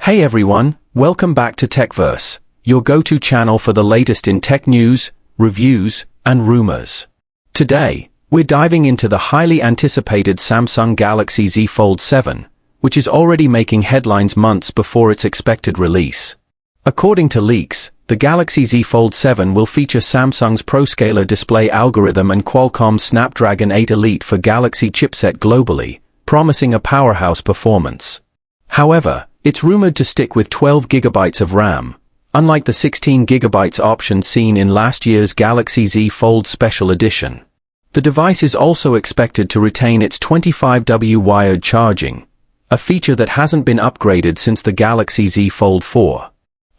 Hey everyone, welcome back to Techverse, your go-to channel for the latest in tech news, reviews, and rumors. Today, we're diving into the highly anticipated Samsung Galaxy Z Fold7, which is already making headlines months before its expected release. According to leaks, the Galaxy Z Fold7 will feature Samsung's ProScaler display algorithm and Qualcomm's Snapdragon 8 Elite for Galaxy chipset globally, promising a powerhouse performance. However, it's rumored to stick with 12 GB of RAM, unlike the 16 GB option seen in last year's Galaxy Z Fold Special Edition. The device is also expected to retain its 25W wired charging, a feature that hasn't been upgraded since the Galaxy Z Fold 4.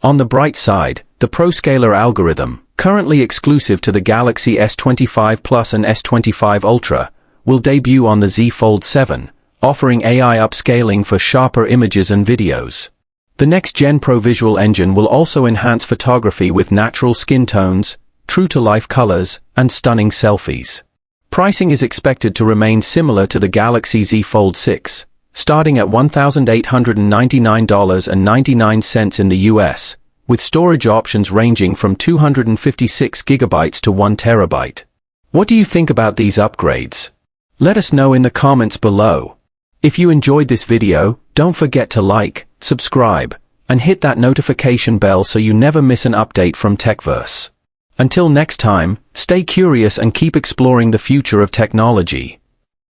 On the bright side, the ProScaler algorithm, currently exclusive to the Galaxy S25 Plus and S25 Ultra, will debut on the Z Fold7, offering AI upscaling for sharper images and videos. The Next Gen ProVisual Engine will also enhance photography with natural skin tones, true-to-life colors, and stunning selfies. Pricing is expected to remain similar to the Galaxy Z Fold6, starting at $1,899.99 in the US, with storage options ranging from 256 GB to 1 TB. What do you think about these upgrades? Let us know in the comments below. If you enjoyed this video, don't forget to like, subscribe, and hit that notification bell so you never miss an update from Techverse. Until next time, stay curious and keep exploring the future of technology.